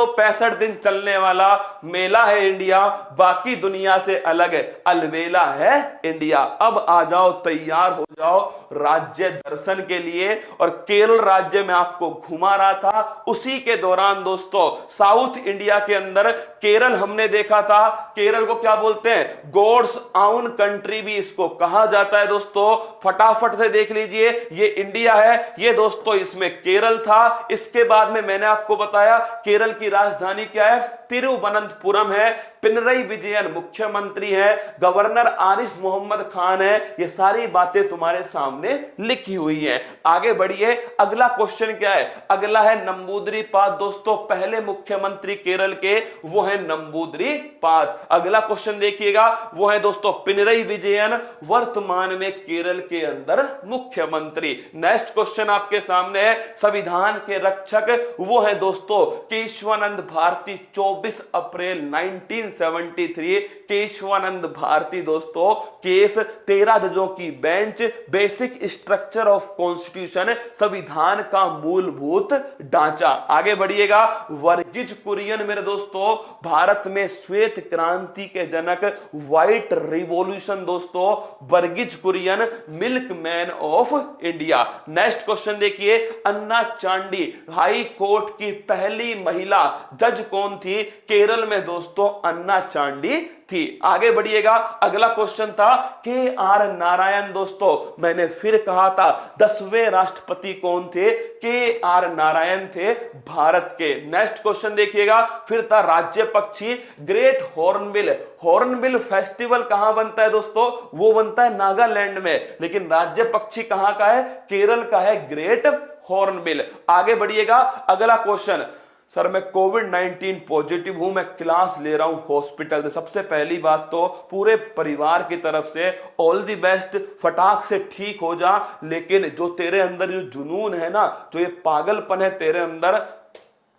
65 दिन चलने वाला मेला है इंडिया, बाकी दुनिया से अलग है, अलबेला है इंडिया। अब आ जाओ, तैयार हो जाओ राज्य दर्शन के लिए। और केरल राज्य में आपको घुमा रहा था, उसी के दौरान दोस्तों साउथ इंडिया के अंदर केरल हमने देखा था। केरल को क्या बोलते हैं? गॉड्स ओन कंट्री भी इसको कहा जाता है दोस्तों। फटाफट से देख लीजिए, ये इंडिया है, ये दोस्तों इसमें केरल था। इसके बाद में मैंने आपको बताया केरल की राजधानी क्या है? तिरुवनंतपुरम है। पिनरई विजयन मुख्यमंत्री है, गवर्नर आरिफ मोहम्मद खान है। ये सारी बातें तुम्हारे सामने लिखी हुई है। आगे बढ़िए, अगला क्वेश्चन क्या है? अगला है नंबूदरीपाद दोस्तों। पहले मुख्यमंत्री केरल के वो है नंबूदरीपाद। अगला क्वेश्चन देखिएगा, वो है दोस्तों पिनरई विजयन, वर्तमान में केरल के अंदर मुख्यमंत्री। नेक्स्ट क्वेश्चन आपके सामने है, संविधान के रक्षक वो है दोस्तों केशवानंद भारती। 24 अप्रैल 1973 केशवानंद भारती दोस्तों। केस 13 जजों की bench, basic structure of constitution, संविधान का मूलभूत ढांचा। आगे बढ़िएगा, वर्गीज कुरियन मेरे दोस्तों, भारत में श्वेत क्रांति के जनक, व्हाइट रिवॉल्यूशन दोस्तों, Verghese Kurien milkman of India. Next question देखिए, अन्ना चांडी हाई कोर्ट की पहली महिला जज कौन थी? केरल में दोस्तों अन्ना चांडी थी। आगे बढ़िएगा, अगला क्वेश्चन था के आर नारायण दोस्तों। मैंने फिर कहा था 10वें राष्ट्रपति कौन थे? के आर नारायण थे भारत के। नेक्स्ट क्वेश्चन देखिएगा, फिर था राज्य पक्षी ग्रेट हॉर्नबिल। हॉर्नबिल फेस्टिवल कहां बनता है दोस्तों? वो बनता है नागालैंड में, लेकिन राज्य पक्षी कहां का है? केरल का है ग्रेट हॉर्नबिल। आगे बढ़िएगा, अगला क्वेश्चन, सर मैं कोविड-19 पॉजिटिव हूं, मैं क्लास ले रहा हूं हॉस्पिटल से। सबसे पहली बात तो पूरे परिवार की तरफ से ऑल दी बेस्ट, फटाक से ठीक हो जा। लेकिन जो तेरे अंदर जो जुनून है ना, जो ये पागलपन है तेरे अंदर,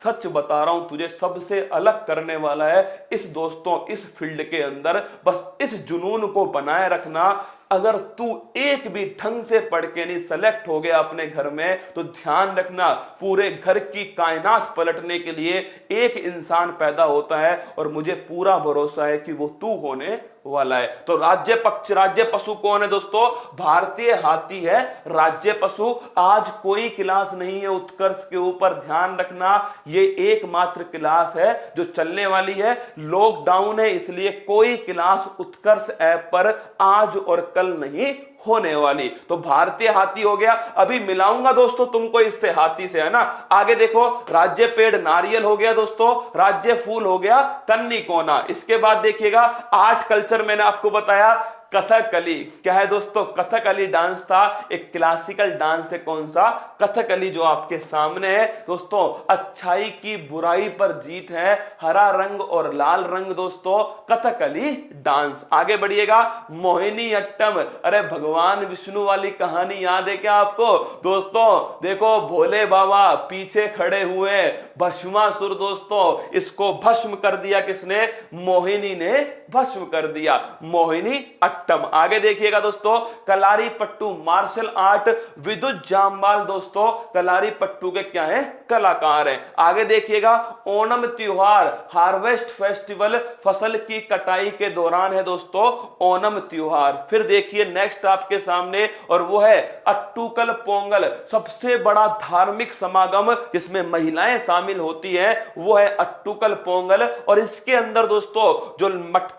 सच बता रहा हूं तुझे सबसे अलग करने वाला है इस दोस्तों इस फील्ड के अंदर। बस इस जुनून को बनाए रखना। अगर तू एक भी ढंग से पढ़ के नहीं सेलेक्ट हो गया अपने घर में, तो ध्यान रखना पूरे घर की कायनात पलटने के लिए एक इंसान पैदा होता है, और मुझे पूरा भरोसा है कि वो तू होने वाला है। तो राज्य पशु कौन है दोस्तों? भारतीय हाथी है राज्य पशु। आज कोई क्लास नहीं है उत्कर्ष के ऊपर, ध्यान रखना। ये एकमात्र क्लास है जो चलने वाली है। लॉकडाउन है, इसलिए कोई क्लास उत्कर्ष ऐप पर आज और कल नहीं होने वाली। तो भारतीय हाथी हो गया। अभी मिलाऊंगा दोस्तों तुमको इससे, हाथी से, है ना। आगे देखो, राज्य पेड़ नारियल हो गया दोस्तों, राज्य फूल हो गया कन्नी कोना। इसके बाद देखिएगा, आर्ट कल्चर मैंने आपको बताया कथकली। क्या है दोस्तों? कथकली डांस था, एक क्लासिकल डांस है। कौन सा? कथकली, जो आपके सामने है दोस्तों। अच्छाई की बुराई पर जीत है, हरा रंग और लाल रंग दोस्तों, कथकली डांस। आगे बढ़िएगा, मोहिनी अट्टम। अरे भगवान विष्णु वाली कहानी याद है क्या आपको दोस्तों? देखो भोले बाबा पीछे खड़े हुए, भस्मासुर दोस्तों, इसको भस्म कर दिया किसने? मोहिनी ने भस्म कर दिया, मोहिनी अट्टम। आगे देखिएगा दोस्तों, कलारी पट्टू मार्शल आर्ट, विद्युत जामवाल दोस्तों कलारी पट्टू के क्या है? कलाकार हैं। आगे देखिएगा, ओणम त्योहार, हार्वेस्ट फेस्टिवल, फसल की कटाई के दौरान है दोस्तों ओणम त्योहार। फिर देखिए नेक्स्ट आपके सामने, और वो है अट्टूकल पोंगल, सबसे बड़ा धार्मिक समागम जिसमें महिलाएं शामिल होती हैं, वो है अट्टूकल पोंगल। और इसके अंदर दोस्तों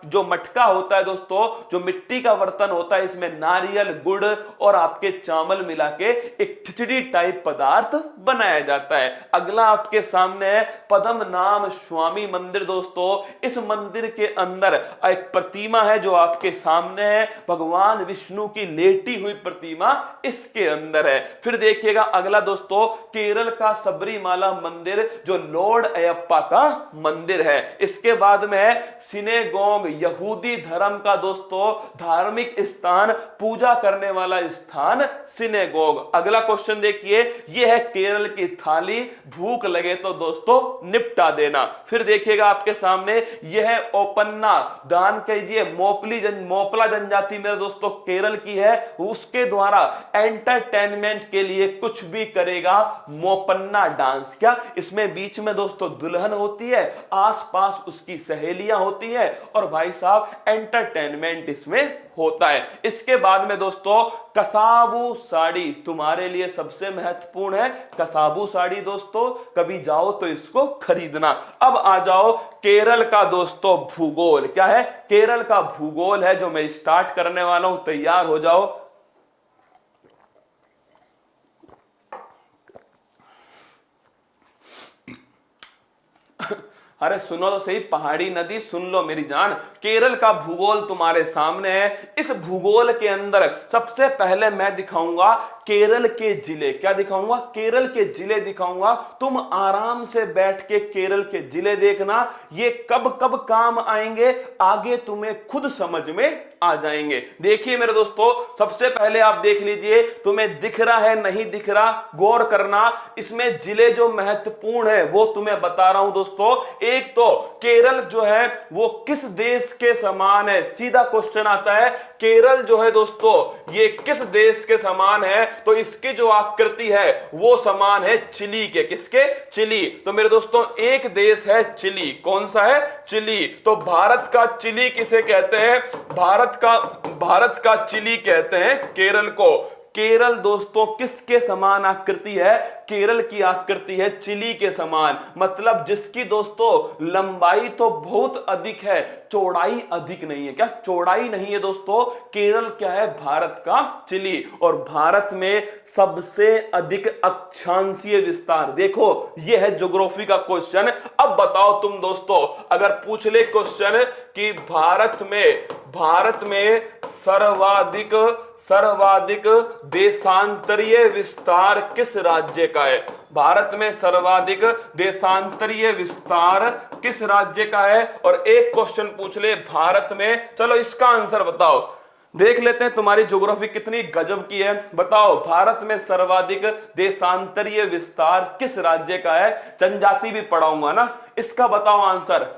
जो मटका होता है दोस्तों, जो मिट्टी का बर्तन होता है, इसमें नारियल, गुड़ और आपके चावल मिला के एक खिचड़ी टाइप पदार्थ बनाया जाता है। अगला आपके सामने है पद्मनाभ स्वामी मंदिर दोस्तों। इस मंदिर के अंदर एक प्रतिमा है जो आपके सामने है, भगवान विष्णु की लेटी हुई प्रतिमा इसके अंदर है। फिर देखिएगा अगला दोस्तों, केरल का सबरीमाला मंदिर, जो लॉर्ड अयप्पा का मंदिर है। इसके बाद में है सिनेगोग, यहूदी धर्म का दोस्तों धार्मिक स्थान, पूजा करने वाला स्थान सिनेगोग। अगला क्वेश्चन देखिए, यह है केरल की थाली, भूख लगे तो दोस्तों निपटा देना। फिर देखिएगा आपके सामने, यह है ओपन्ना, दान कीजिए, मोपला जनजाति मेरे दोस्तों केरल की है, उसके द्वारा एंटरटेनमेंट के लिए कुछ भी करेगा, मोपन्ना डांस। क्या इसमें बीच में दोस्तों दुल्हन होती है, आसपास उसकी सहेलियां होती है और भाई साहब एंटरटेनमेंट इसमें होता है। इसके बाद में दोस्तों कसाबू साड़ी तुम्हारे लिए सबसे महत्वपूर्ण है। कसाबू साड़ी दोस्तों कभी जाओ तो इसको खरीदना। अब आ जाओ केरल का दोस्तों भूगोल। क्या है? केरल का भूगोल है जो मैं स्टार्ट करने वाला हूं, तैयार हो जाओ। अरे सुनो तो सही, पहाड़ी नदी सुन लो मेरी जान। केरल का भूगोल तुम्हारे सामने है। इस भूगोल के अंदर सबसे पहले मैं दिखाऊंगा केरल के जिले। क्या दिखाऊंगा? केरल के जिले दिखाऊंगा। तुम आराम से बैठ के केरल के जिले देखना, ये कब कब काम आएंगे आगे तुम्हें खुद समझ में आ जाएंगे। देखिए मेरे दोस्तों, सबसे पहले आप देख लीजिए, तुम्हें दिख रहा है नहीं दिख रहा, गौर करना। इसमें जिले जो महत्वपूर्ण है वो तुम्हें बता रहा हूं दोस्तों। एक तो केरल जो है वो किस देश के समान है, सीधा क्वेश्चन आता है। केरल जो है दोस्तों ये किस देश के समान है? तो इसकी जो आकृति है वो समान है चिली के। किसके? चिली। तो मेरे दोस्तों एक देश है चिली। कौन सा है? चिली। तो भारत का चिली किसे कहते हैं? भारत का चिली कहते हैं केरल को। केरल दोस्तों किसके समान आकृति है? केरल की आकृति है चिली के समान। मतलब जिसकी दोस्तों लंबाई तो बहुत अधिक है, चौड़ाई अधिक नहीं है। क्या चौड़ाई नहीं है दोस्तों? केरल क्या है? भारत का चिली। और भारत में सबसे अधिक अक्षांशीय विस्तार। देखो यह है ज्योग्राफी का क्वेश्चन। अब बताओ तुम दोस्तों, अगर पूछ ले क्वेश्चन कि भारत में सर्वाधिक देशांतरीय विस्तार किस राज्य का है? भारत में सर्वाधिक देशांतरीय विस्तार किस राज्य का है? और एक क्वेश्चन पूछ ले भारत में, चलो इसका आंसर बताओ। देख लेते हैं तुम्हारी ज्योग्राफी कितनी गजब की है। बताओ भारत में सर्वाधिक देशांतरीय विस्तार किस राज्य का है? जनजाति भी पढ़ाऊंगा ना, इसका बताओ आंसर।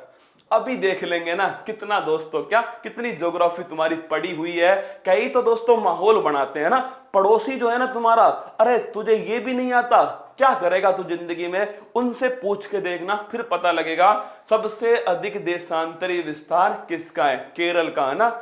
अभी देख लेंगे ना कितना दोस्तों, क्या कितनी ज्योग्राफी तुम्हारी पड़ी हुई है। कई तो दोस्तों माहौल बनाते हैं ना, पड़ोसी जो है ना तुम्हारा, अरे तुझे ये भी नहीं आता, क्या करेगा तू जिंदगी में? उनसे पूछ के देखना, फिर पता लगेगा। सबसे अधिक देशांतरीय विस्तार किसका है? केरल का है ना।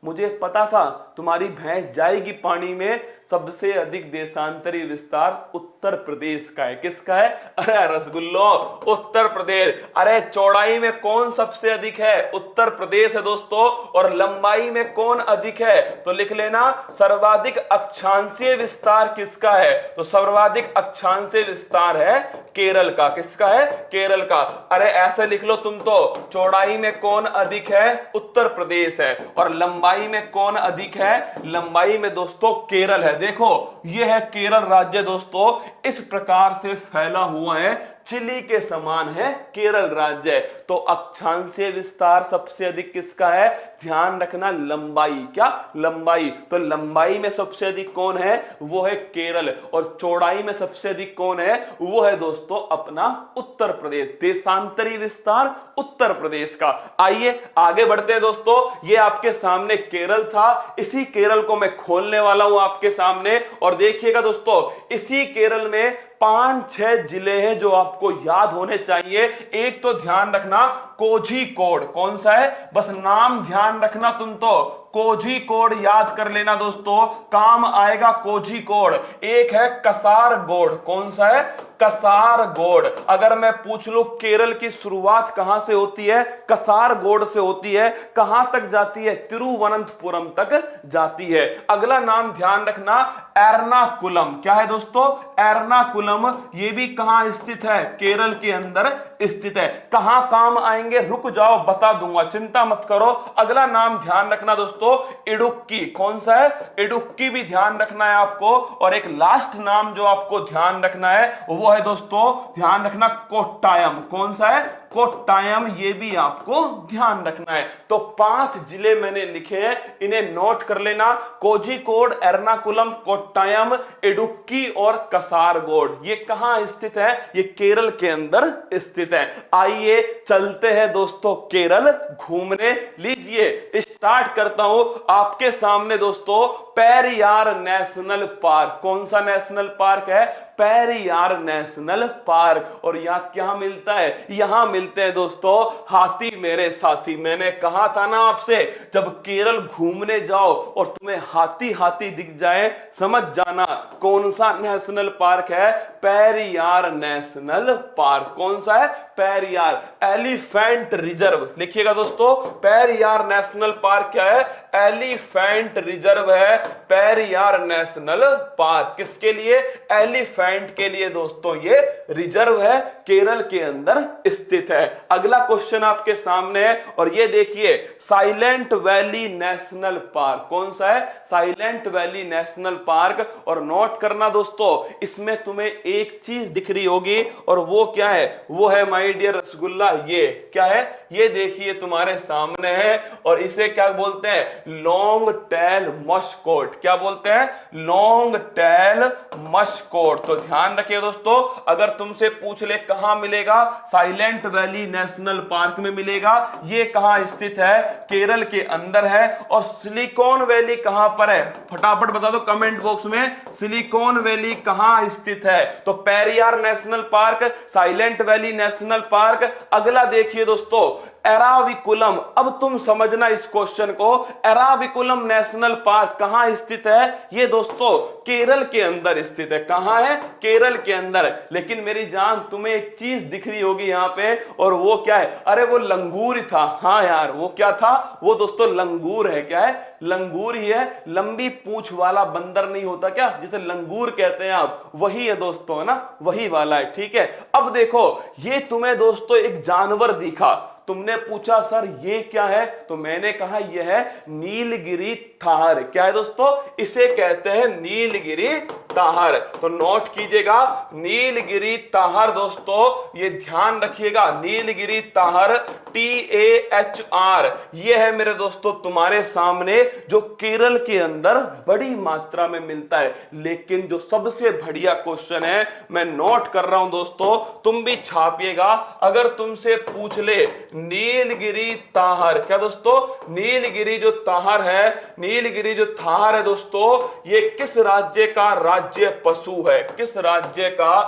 मुझे पता था तुम्हारी भैंस जाएगी पानी में। सबसे अधिक देशांतरीय विस्तार उत्तर प्रदेश का है। किसका है? अरे रसगुल्लो, उत्तर प्रदेश। अरे चौड़ाई में कौन सबसे अधिक है? उत्तर प्रदेश है दोस्तों। और लंबाई में कौन अधिक है? तो लिख लेना, सर्वाधिक अक्षांशीय विस्तार किसका है? तो सर्वाधिक अक्षांशीय विस्तार है केरल का। किसका है? केरल का। अरे ऐसे लिख लो तुम तो, चौड़ाई में कौन अधिक है? उत्तर प्रदेश है। और लंबाई में कौन अधिक है? लंबाई में दोस्तों केरल है। देखो यह है केरल राज्य दोस्तों, इस प्रकार से फैला हुआ है, चिली के समान है केरल राज्य। तो अक्षांशीय विस्तार सबसे अधिक किसका है? ध्यान रखना लंबाई। क्या? लंबाई। तो लंबाई में सबसे अधिक कौन है? वो है केरल। और चौड़ाई में सबसे अधिक कौन है? वो है दोस्तों अपना उत्तर प्रदेश। देशांतरीय विस्तार उत्तर प्रदेश का। आइए आगे बढ़ते हैं दोस्तों। ये आपके सामने केरल था, इसी केरल को मैं खोलने वाला हूं आपके सामने। और देखिएगा दोस्तों, इसी केरल में 5-6 जिले हैं जो आपको याद होने चाहिए। एक तो ध्यान रखना कोझिकोड। कौन सा है? बस नाम ध्यान रखना तुम तो, कोझिकोड याद कर लेना दोस्तों, काम आएगा कोझिकोड। एक है कसारगोड। कौन सा है? कसारगोड। अगर मैं पूछ लूं केरल की शुरुआत कहां से होती है? कसारगोड से होती है। कहां तक जाती है? तिरुवनंतपुरम तक जाती है। अगला नाम ध्यान रखना एर्नाकुलम। क्या है दोस्तों? एर्नाकुलम। ये भी कहां स्थित है? केरल के अंदर स्थित है। कहां काम आएंगे? रुक जाओ बता दूंगा, चिंता मत करो। अगला नाम ध्यान रखना दोस्तों इडुक्की। कौन सा है? इडुक्की भी ध्यान रखना है आपको। और एक लास्ट नाम जो आपको ध्यान रखना है वो है दोस्तों, ध्यान रखना कोट्टायम। कौन सा है? कोट्टायम, ये भी आपको ध्यान रखना है। तो 5 जिले मैंने लिखे हैं, इन्हें नोट कर लेना। कोझिकोड, एर्नाकुलम, कोट्टायम, इडुक्की और कासरगोड। ये कहां स्थित है? ये केरल के अंदर स्थित है। आइए चलते हैं दोस्तों केरल घूमने। लीजिए स्टार्ट करता हूं आपके सामने दोस्तों, पेरियार नेशनल पार्क। कौन सा नेशनल पार्क है? Periyar national park. और यहां क्या मिलता है? यहां मिलते हैं दोस्तों हाथी मेरे साथी। मैंने कहा था ना आपसे, जब केरल घूमने जाओ और तुम्हें हाथी हाथी दिख जाए, समझ जाना कौन सा नेशनल पार्क है। Periyar national park. कौन सा है? Periyar elephant reserve. लिखिएगा दोस्तों, पेरियार नेशनल पार्क क्या है? एलिफेंट रिजर्व है पेरियार नेशनल पार्क। किसके लिए? एलिफेंट के लिए दोस्तों ये रिजर्व है, केरल के अंदर स्थित है। अगला क्वेश्चन आपके सामने है और ये देखिए, साइलेंट वैली नेशनल पार्क। कौन सा है? Silent valley national park. और नोट करना दोस्तों, इसमें तुम्हें एक चीज दिख रही होगी और वो क्या है? वो है माय डियर रसगुल्ला, ये क्या है? ये देखिए तुम्हारे सामने है और इसे क्या बोलते हैं? Long tail mascot. क्या बोलते हैं? Long tail mascot. तो ध्यान रखिए दोस्तों, अगर तुमसे पूछ ले कहां मिलेगा, साइलेंट वैली नेशनल पार्क में मिलेगा। ये कहां स्थित है? केरल के अंदर है। और सिलिकॉन वैली कहां पर है? फटाफट बता दो कमेंट बॉक्स में, सिलिकॉन वैली कहां स्थित है? तो Periyar national park, silent valley national park. अगला देखिए दोस्तों, एराविकुलम। अब तुम समझना इस क्वेश्चन को, एराविकुलम नेशनल पार्क कहां स्थित है? ये दोस्तों केरल के अंदर स्थित है। कहां है? केरल के अंदर। लेकिन मेरी जान, तुम्हें एक चीज दिख रही होगी यहां पे, और वो क्या है? अरे वो लंगूर था। हाँ यार, वो क्या था? वो दोस्तों लंगूर है। क्या है? लंगूर ही है। लंबी पूंछ वाला बंदर नहीं होता क्या, जिसे लंगूर कहते हैं आप, वही है दोस्तों, है ना? वही वाला है। ठीक है, अब देखो, ये तुम्हें दोस्तों एक जानवर दिखा। तुमने पूछा सर ये क्या है? तो मैंने कहा यह है नीलगिरी ताहर। क्या है दोस्तों? इसे कहते हैं नीलगिरी ताहर। तो नोट कीजिएगा, नीलगिरी ताहर दोस्तों, ये ध्यान रखिएगा, नीलगिरी ताहर, TAHR। ये है मेरे दोस्तों तुम्हारे सामने, जो केरल के अंदर बड़ी मात्रा में मिलता है। लेकिन जो सबसे बढ़िया क्वेश्चन है, मैं नोट कर रहा हूं दोस्तों, तुम भी छापिएगा। अगर तुमसे पूछ ले नीलगिरी ताहर, क्या दोस्तों? नीलगिरी जो ताहर है, नीलगिरी जो ताहर है दोस्तों, ये किस राज्य का राज्य पशु है? किस राज्य का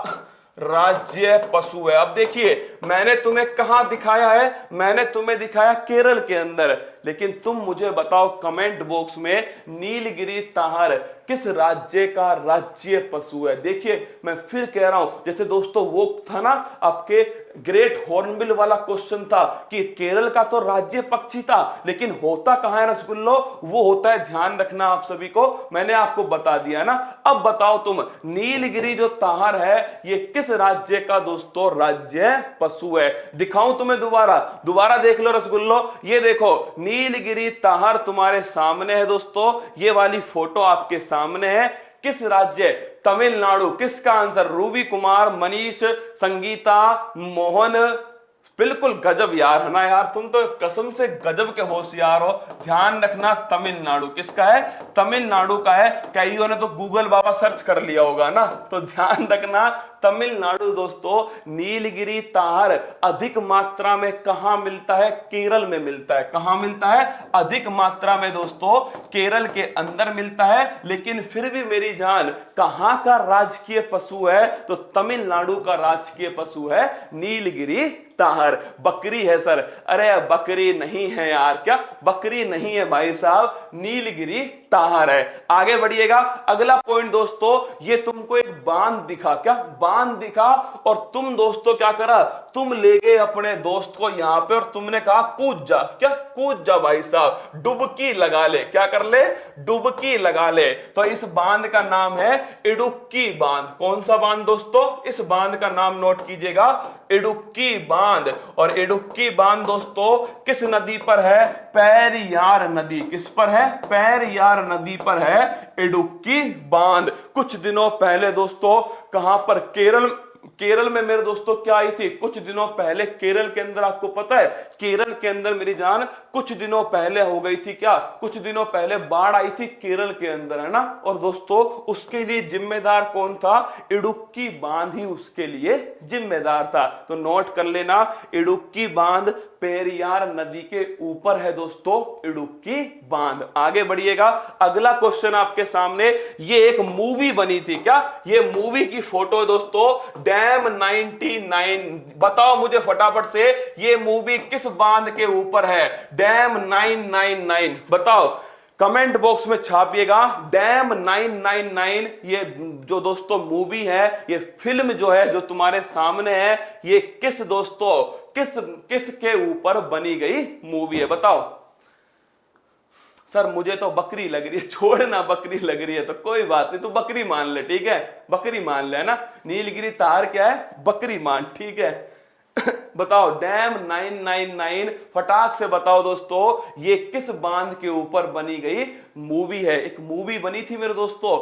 राज्य पशु है? अब देखिए, मैंने तुम्हें कहां दिखाया है? मैंने तुम्हें दिखाया केरल के अंदर। लेकिन तुम मुझे बताओ कमेंट बॉक्स में, नीलगिरी ताहर किस राज्य का राज्य पशु है? देखिए, मैं फिर कह रहा हूं, जैसे दोस्तों वो था ना आपके ग्रेट हॉर्नबिल वाला क्वेश्चन था कि केरल का तो राज्य पक्षी था, लेकिन होता कहां है रसगुल्लो? वो होता है, ध्यान रखना आप सभी को, मैंने आपको बता दिया ना। अब बताओ तुम, नीलगिरी जो ताहर है, ये किस राज्य का दोस्तों राज्य पशु है? दिखाऊं तुम्हें दोबारा देख लो रसगुल्लो। ये देखो, नीलगिरी ताहर तुम्हारे सामने है दोस्तों, ये वाली फोटो आपके सामने है। किस राज्य? तमिलनाडु। किसका आंसर? रूबी कुमार, मनीष, संगीता, मोहन। बिल्कुल गजब यार, है ना यार? तुम तो कसम से गजब के होशियार हो। ध्यान रखना, तमिलनाडु किसका है? तमिलनाडु का है। कईयों ने तो गूगल बाबा सर्च कर लिया होगा ना, तो ध्यान रखना, तमिलनाडु दोस्तों। नीलगिरी ताहर अधिक मात्रा में कहां मिलता है? केरल में मिलता है। कहां मिलता है? अधिक मात्रा में दोस्तों केरल के अंदर मिलता है। लेकिन फिर भी मेरी जान, कहां का राजकीय पशु है? तो तमिलनाडु का राजकीय पशु है नीलगिरी ताहर। बकरी है सर? अरे बकरी नहीं है यार। क्या बकरी नहीं है भाई साहब, नीलगिरी ताहर है। आगे बढ़िएगा, अगला पॉइंट दोस्तों, ये तुमको एक बांध दिखा। क्या बांध दिखा? और तुम दोस्तों क्या करा? तुम ले गए अपने दोस्त को यहां पे और तुमने कहा कूद जा। क्या कूद जा भाई साहब, डुबकी लगा ले। क्या कर ले? डुबकी लगा ले। तो इस बांध का नाम है इडुक्की बांध। कौन सा बांध दोस्तों? इस बांध का नाम नोट कीजिएगा, इडुक्की बांध। और इडुक्की बांध दोस्तों किस नदी पर है? पेरियार नदी। किस पर है? पेरियार नदी पर है इडुक्की बांध। कुछ दिनों पहले दोस्तों कहां पर? केरल केरल में मेरे दोस्तों क्या आई थी कुछ दिनों पहले, केरल के अंदर, आपको पता है केरल के अंदर मेरी जान कुछ दिनों पहले हो गई थी क्या, कुछ दिनों पहले बाढ़ आई थी केरल के अंदर, है ना। और दोस्तों उसके लिए जिम्मेदार कौन था, इडुक्की बांध ही उसके लिए जिम्मेदार था। तो नोट कर लेना, इडुक्की बांध पेरियार नदी के ऊपर है दोस्तों, इडुक्की बांध। आगे बढ़िएगा, अगला क्वेश्चन आपके सामने, ये एक मूवी बनी थी क्या, ये मूवी की फोटो है दोस्तों, डैम 99। बताओ मुझे फटाफट से ये मूवी किस बांध के ऊपर है, डैम 999 बताओ, कमेंट बॉक्स में छापिएगा डैम 999। ये जो दोस्तों मूवी है, ये फिल्म जो है जो तुम्हारे सामने है, ये किस दोस्तों किस के ऊपर बनी गई मूवी है, बताओ। सर मुझे तो बकरी लग रही है, छोड़ना बकरी लग रही है तो कोई बात नहीं, तू बकरी मान ले, ठीक है, बकरी मान ले, है ना। नीलगिरी तार क्या है, बकरी मान, ठीक है। बताओ डैम 999, फटाक से बताओ दोस्तों, ये किस बांध के ऊपर बनी गई मूवी है। एक मूवी बनी थी मेरे दोस्तों,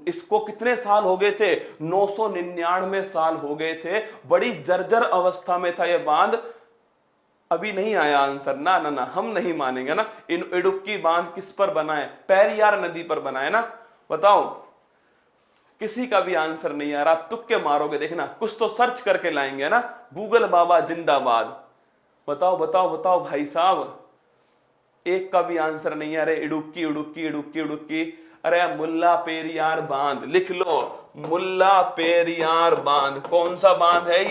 इसको कितने साल हो गए थे, 999 साल हो गए थे, बड़ी जर्जर अवस्था में था ये बांध। अभी नहीं आया आंसर, ना ना ना, हम नहीं मानेंगे ना। इडुक्की बांध किस पर बना है, पेरियार नदी पर बना है ना। बताओ, किसी का भी आंसर नहीं आ रहा, आप तुक्के मारोगे, देखना कुछ तो सर्च करके लाएंगे ना। गूगल बाबा जिंदाबाद। बताओ बताओ बताओ भाई साहब, एक का भी आंसर नहीं है। अरे इडुक्की इडुक्की इडुक्की इडुक्की, अरे मुल्ला पेरियार बांध लिख लो, मुल्ला पेरियार बांध। कौन सा बांध है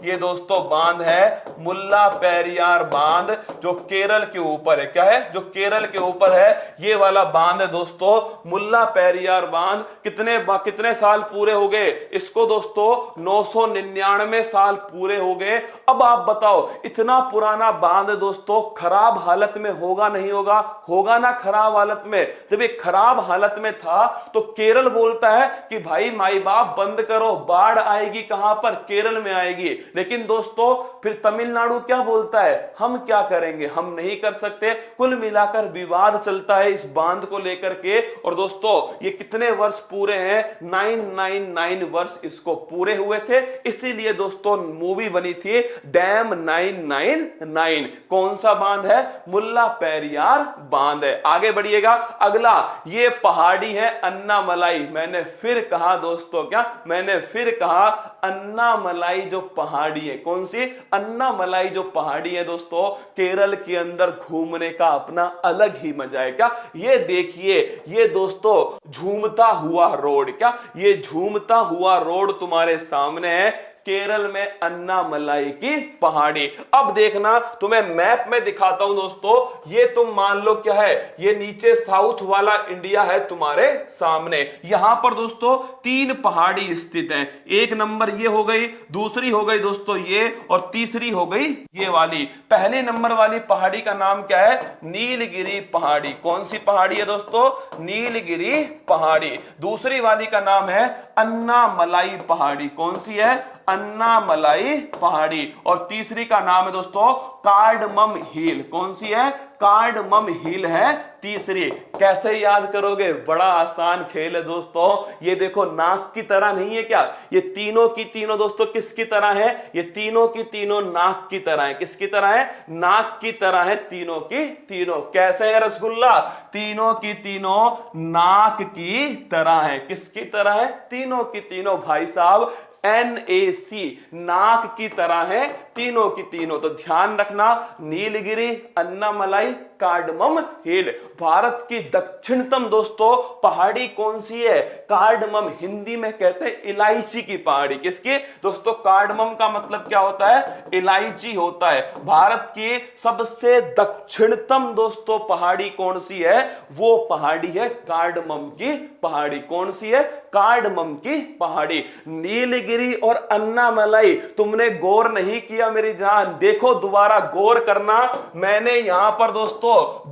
ये दोस्तों बांध है मुल्ला पेरियार बांध, जो केरल के ऊपर है। क्या है, जो केरल के ऊपर है, ये वाला बांध है दोस्तों, मुल्ला पेरियार बांध। कितने साल पूरे हो गए इसको दोस्तों, 999 साल पूरे हो गए। अब आप बताओ, इतना पुराना बांध दोस्तों खराब हालत में होगा नहीं होगा, होगा ना खराब हालत में। जब ये खराब हालत में था तो केरल बोलता है कि भाई माई बाप बंद करो, बाढ़ आएगी कहां पर, केरल में आएगी। लेकिन दोस्तों फिर तमिलनाडु क्या बोलता है, हम क्या करेंगे, हम नहीं कर सकते। कुल मिलाकर विवाद चलता है इस बांध को लेकर के। और दोस्तों ये कितने वर्ष पूरे हैं, 999 वर्ष इसको पूरे हुए थे, इसीलिए दोस्तों मूवी बनी थी डैम 999। कौन सा बांध है, मुल्ला पेरियार बांध है। आगे बढ़िएगा, अगला ये पहाड़ी है अन्नामलाई। मैंने फिर कहा दोस्तों, क्या मैंने फिर कहा, अन्नामलाई जो पहाड़ी है, कौन सी, अन्नामलाई जो पहाड़ी है दोस्तों, केरल के अंदर घूमने का अपना अलग ही मजा है। क्या ये देखिए, ये दोस्तों झूमता हुआ रोड, क्या ये झूमता हुआ रोड तुम्हारे सामने है, केरल में अन्नामलाई की पहाड़ी। अब देखना तुम्हें मैप में दिखाता हूं दोस्तों, ये तुम मान लो क्या है, ये नीचे साउथ वाला इंडिया है तुम्हारे सामने। यहां पर दोस्तों 3 पहाड़ी स्थित हैं। एक नंबर ये हो गई, दूसरी हो गई दोस्तों ये, और तीसरी हो गई ये वाली। पहले नंबर वाली पहाड़ी का नाम क्या है, नीलगिरी पहाड़ी। कौन सी पहाड़ी है दोस्तों, नीलगिरी पहाड़ी। दूसरी वाली का नाम है अन्नामलाई पहाड़ी। कौन सी है, अन्नामलाई पहाड़ी। और तीसरी का नाम है दोस्तों कार्डमम हिल। कौन सी है, कार्डमम हिल है तीसरी। कैसे याद करोगे, बड़ा आसान खेल है दोस्तों। ये देखो नाक की तरह नहीं है क्या, ये तीनों की तीनों दोस्तों किसकी तरह है, ये तीनों की तीनों नाक की तरह है। किसकी तरह है, नाक की तरह है, तीनों की तीनों। कैसे है रसगुल्ला, तीनों की तीनों नाक की तरह है। किसकी तरह है, तीनों की तीनों भाई साहब, NAC नाक की तरह है तीनों की तीनों। तो ध्यान रखना, नीलगिरी, अन्नामलाई, कार्डमम हिल। भारत की दक्षिणतम दोस्तों पहाड़ी कौन सी है, कार्डमम। हिंदी में कहते हैं इलायची की पहाड़ी। किसकी दोस्तों, कार्डमम का मतलब क्या होता है, इलायची होता है। भारत की सबसे दक्षिणतम दोस्तों पहाड़ी कौन सी है, वो पहाड़ी है कार्डमम की पहाड़ी। कौन सी है, कार्डमम की पहाड़ी। नीलगिरी और अन्नामलाई, तुमने गौर नहीं किया मेरी जान, देखो दोबारा गौर करना। मैंने यहां पर दोस्तों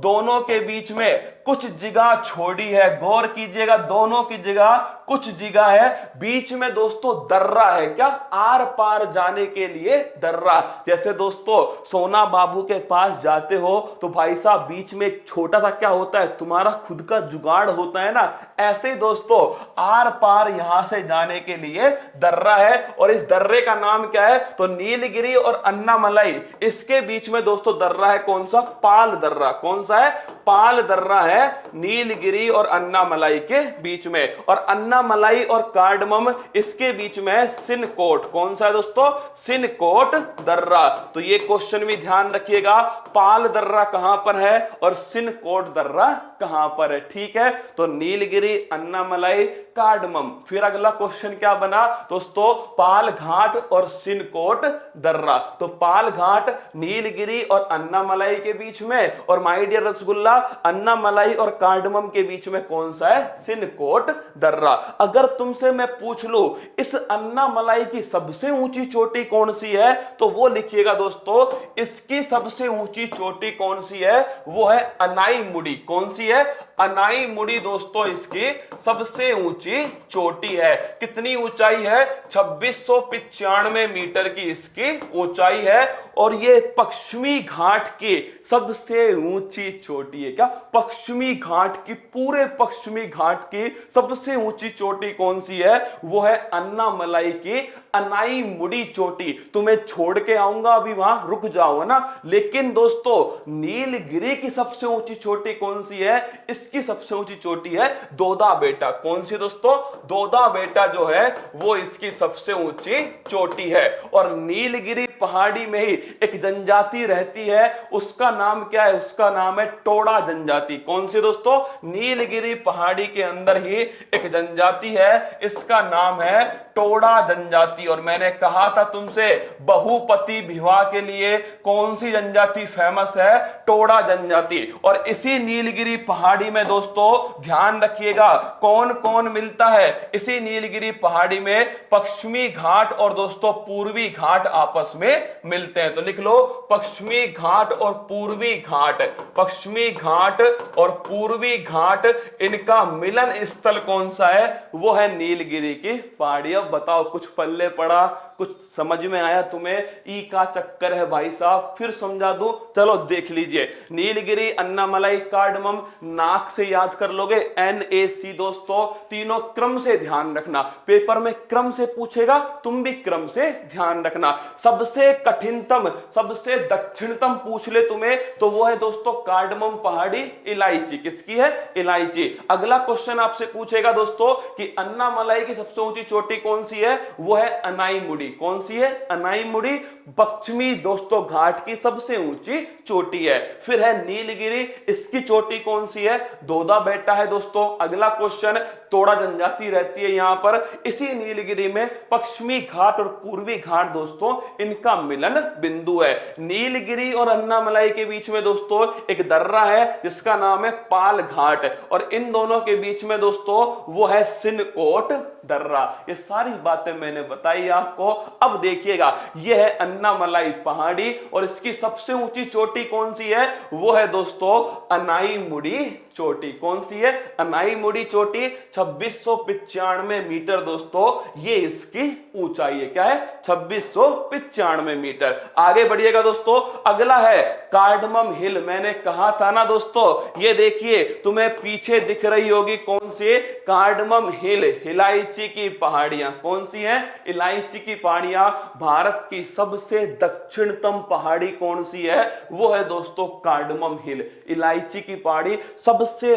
दोनों के बीच में कुछ जगह छोड़ी है, गौर कीजिएगा, दोनों की जगह कुछ जगह है, बीच में दोस्तों दर्रा है, क्या आर पार जाने के लिए दर्रा। जैसे दोस्तों सोना बाबू के पास जाते हो तो भाई साहब बीच में एक छोटा सा क्या होता है, तुम्हारा खुद का जुगाड़ होता है ना, ऐसे ही दोस्तों आर पार यहां से जाने के लिए दर्रा है। और इस दर्रे का नाम क्या है, तो नीलगिरी और अन्नामलाई, इसके बीच में दोस्तों दर्रा है, कौन सा, पाल दर्रा। कौन सा है, पाल दर्रा है नीलगिरी और अन्नामलाई के बीच में। और अन्नामलाई और कार्डमम इसके बीच में है सिनकोट। कौन सा है दोस्तों, सिनकोट दर्रा। तो ये क्वेश्चन भी ध्यान रखिएगा, पाल दर्रा कहां पर है और सिनकोट दर्रा कहां पर है। ठीक है, तो नीलगिरी, अन्नामलाई, कार्डमम। फिर अगला क्वेश्चन क्या बना दोस्तों, पाल घाट और सिनकोट दर्रा। तो पाल घाट नीलगिरी और अन्नामलाई के बीच में, और माय डियर रसगुल्ला अन्नामलाई और कार्डमम के बीच में कौन सा है, सिनकोट दर्रा। अगर तुमसे मैं पूछ लूं इस अन्नामलाई की सबसे ऊंची चोटी कौन सी है, तो वो लिखिएगा दोस्तों, इसकी सबसे ऊंची चोटी कौन सी है, वो है अनाईमुड़ी। कौन सी है, अनाईमुड़ी दोस्तों इसकी सबसे ऊंची चोटी है। कितनी ऊंचाई है, 2695 मीटर की इसकी ऊंचाई है। और ये पश्चिमी घाट की सबसे ऊंची चोटी है। क्या, पश्चिमी घाट की, पूरे पश्चिमी घाट की सबसे ऊंची चोटी कौन सी है, वो है अन्नामलाई की अनाईमुड़ी चोटी। तुम्हें छोड़ के आऊंगा अभी, वहां रुक जाओ ना। लेकिन दोस्तों नीलगिरी की सबसे ऊंची चोटी कौन सी है, इसकी सबसे ऊंची चोटी है दोदा बेटा। कौन सी दोस्तों, दोदा बेटा जो है वो इसकी सबसे ऊंची चोटी है। और नीलगिरी पहाड़ी में ही एक जनजाति रहती है, उसका नाम क्या है, उसका नाम है टोडा जनजाति। कौन सी दोस्तों, नीलगिरी पहाड़ी के अंदर ही एक जनजाति है, इसका नाम है टोडा जनजाति। और मैंने कहा था तुमसे बहुपति विवाह के लिए कौन सी जनजाति फेमस है, टोडा जनजाति। और इसी नीलगिरी पहाड़ी में दोस्तों ध्यान रखिएगा कौन कौन मिलता है, इसी नीलगिरी पहाड़ी में पश्चिमी घाट और दोस्तों पूर्वी घाट आपस में मिलते हैं। तो लिख लो पश्चिमी घाट और पूर्वी घाट, पश्चिमी घाट और पूर्वी घाट, इनका मिलन स्थल कौन सा है, वो है नीलगिरी की पहाड़ी। अब बताओ कुछ पल्ले पड़ा, कुछ समझ में आया तुम्हें, ई का चक्कर है भाई साहब, फिर समझा दूं, चलो देख लीजिए। नीलगिरी, अन्नामलाई, कार्डमम, नाक से याद कर लोगे, NAC दोस्तों, तीनों क्रम से ध्यान रखना, पेपर में क्रम से पूछेगा, तुम भी क्रम से ध्यान रखना। सबसे कठिनतम, सबसे दक्षिणतम पूछ ले तुम्हें तो वो है दोस्तों कार्डमम पहाड़ी, इलायची। किसकी है, इलायची। अगला क्वेश्चन आपसे पूछेगा दोस्तों कि अन्नामलाई की सबसे ऊंची चोटी कौन सी है, वो है अनाईमुड़ी। कौन सी है, अनाईमुड़ी, पश्चिमी दोस्तों घाट की सबसे ऊंची चोटी है। फिर है नीलगिरी, इसकी चोटी कौन सी है, दोदा बेटा है दोस्तों। अगला क्वेश्चन, टोडा जनजाति रहती है यहां पर, इसी नीलगिरी में पश्चिमी घाट और पूर्वी घाट दोस्तों इनका मिलन बिंदु है। नीलगिरी और अन्नामलाई के बीच में दोस्तों एक दर्रा है जिसका नाम है पाल घाट, और इन दोनों के बीच में दोस्तों वो है सिनकोट दर्रा। ये सारी बातें मैंने बताई आपको। अब देखिएगा यह है अन्नामलाई पहाड़ी और इसकी सबसे ऊंची चोटी कौन सी है, वो है दोस्तों अनाईमुड़ी चोटी। कौन सी है, अनाईमुड़ी चोटी, 2695 मीटर दोस्तों ये इसकी ऊंचाई है। क्या है, 2695 मीटर। आगे बढ़िएगा दोस्तों, अगला है कार्डमम हिल। मैंने कहा था ना दोस्तों, ये देखिए तुम्हें पीछे दिख रही होगी कौन सी, कार्डमम हिल, इलायची की पहाड़ियां। कौन सी हैं, इलायची की पहाड़ियां। भारत की सबसे दक्षिणतम पहाड़ी कौन सी है, वो है दोस्तों कार्डमम हिल, इलायची की पहाड़ी सबसे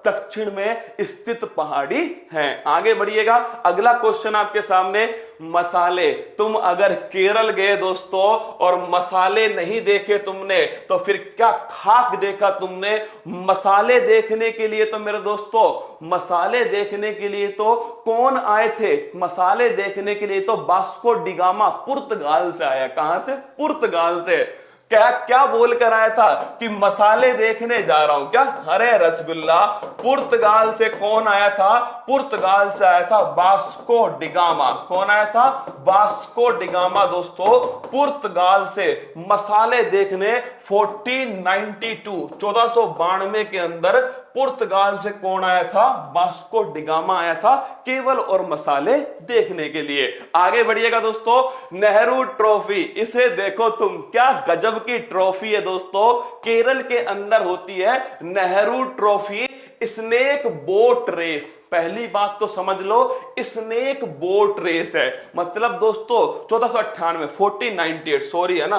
दक्षिण में स्थित पहाड़ी है। आगे बढ़िएगा, अगला क्वेश्चन आपके सामने, मसाले। तुम अगर केरल गए दोस्तों और मसाले नहीं देखे तुमने तो फिर क्या खाक देखा तुमने। मसाले देखने के लिए तो मेरे दोस्तों, मसाले देखने के लिए तो कौन आए थे, मसाले देखने के लिए तो वास्को डी गामा पुर्तगाल से आया। कहां से, पुर्तगाल से। क्या क्या बोल कर आया था कि मसाले देखने जा रहा हूं क्या, अरे रसगुल्ला, पुर्तगाल से कौन आया था, पुर्तगाल से आया था वास्को डी गामा। कौन आया था, वास्को डी गामा दोस्तों पुर्तगाल से मसाले देखने 1492 के अंदर पुर्तगाल से कौन आया था? वास्को डिगामा आया था, केवल और मसाले देखने के लिए। आगे बढ़िएगा दोस्तों, नेहरू ट्रॉफी, इसे देखो तुम, क्या गजब की ट्रॉफी है दोस्तों, केरल के अंदर होती है Nehru trophy. Snake boat race, पहली बात तो समझ लो, स्नेक बोट रेस है। मतलब दोस्तों 1498, 1498 सॉरी है ना,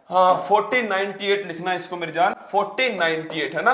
हाँ 1498 लिखना इसको मेरी जान, 1498 है ना,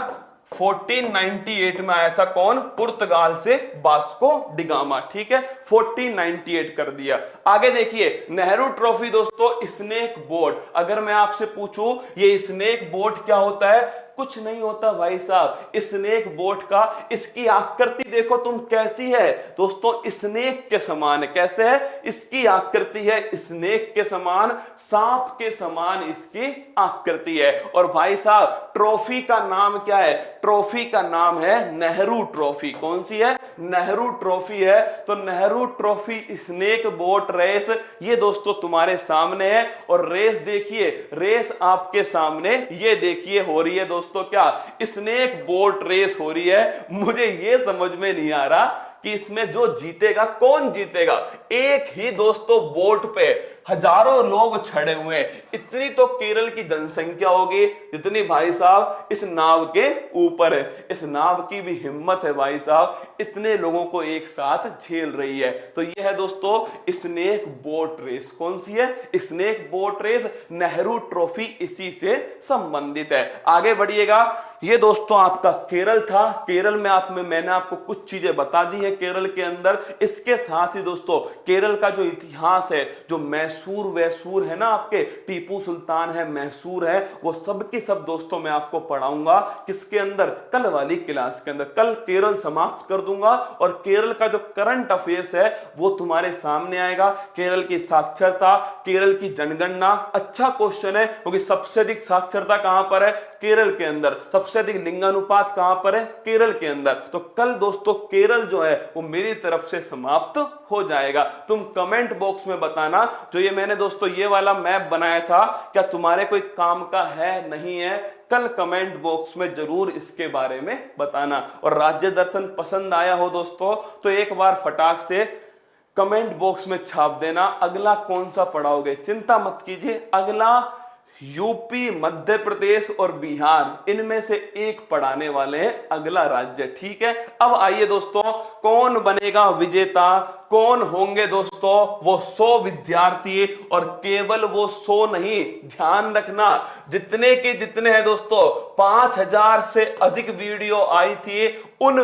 1498 में आया था कौन? पुर्तगाल से वास्को डिगामा, ठीक है, 1498 कर दिया। आगे देखिए, नेहरू ट्रॉफी दोस्तों स्नेक बोट। अगर मैं आपसे पूछूं ये स्नेक बोट क्या होता है? कुछ नहीं होता भाई साहब, स्नेक बोट का, इसकी आकृति देखो तुम कैसी है दोस्तों, स्नेक के समान है। कैसे है? इसकी आकृति है स्नेक के समान, सांप के समान इसकी आकृति है। और भाई साहब ट्रॉफी का नाम क्या है? ट्रॉफी का नाम है नेहरू ट्रॉफी। कौन सी है? नेहरू ट्रॉफी है। तो Nehru trophy snake boat race, ये दोस्तों तुम्हारे सामने है। और रेस देखिए, रेस आपके सामने ये देखिए हो रही है दोस्तों, क्या? स्नेक बोट रेस हो रही है। मुझे ये समझ में नहीं आ रहा कि इसमें जो जीतेगा, कौन जीतेगा? एक ही दोस्तों बोट पे हजारों लोग चढ़े हुए हैं। इतनी तो केरल की जनसंख्या होगी जितनी भाई साहब इस नाव के ऊपर है। इस नाव की भी हिम्मत है भाई साहब, इतने लोगों को एक साथ झेल रही है। तो यह है दोस्तों स्नेक बोट रेस। कौन सी है? Snake boat race. Nehru trophy इसी से संबंधित है। आगे बढ़िएगा, ये दोस्तों आपका केरल था। केरल में मैंने आपको कुछ चीजें बता दी है केरल के अंदर। इसके साथ ही दोस्तों केरल का जो इतिहास है, जो मैसूर वैसूर है ना, आपके टीपू सुल्तान है, मैसूर है, वो सब की सब दोस्तों मैं आपको पढ़ाऊंगा। किसके अंदर? कल वाली क्लास के अंदर। कल केरल समाप्त कर दूंगा और केरल का जो करंट अफेयर्स है वो तुम्हारे सामने आएगा। केरल की साक्षरता, केरल की जनगणना, अच्छा क्वेश्चन है क्योंकि सबसे अधिक साक्षरता कहां पर है? केरल के अंदर। सबसे अधिक लिंगानुपात कहां पर है? केरल के अंदर। तो कल दोस्तों केरल जो है वो मेरी तरफ से समाप्त हो जाएगा। तुम कमेंट बॉक्स में बताना, जो ये मैंने दोस्तों ये वाला मैप बनाया था, क्या तुम्हारे कोई काम का है, नहीं है? कल कमेंट बॉक्स में जरूर इसके बारे में बताना। और राज्य दर्शन पसंद आया हो दोस्तों तो एक बार फटाक से कमेंट बॉक्स में छाप देना। अगला कौन सा पढ़ाओगे? चिंता मत कीजिए, अगला यूपी, मध्य प्रदेश और बिहार, इनमें से एक पढ़ाने वाले हैं अगला राज्य, ठीक है। अब आइए दोस्तों, कौन बनेगा विजेता? कौन होंगे दोस्तों? वो 100 विद्यार्थी, और केवल वो 100 नहीं, ध्यान रखना जितने के जितने हैं दोस्तों, 5000 से अधिक वीडियो आई थी, उन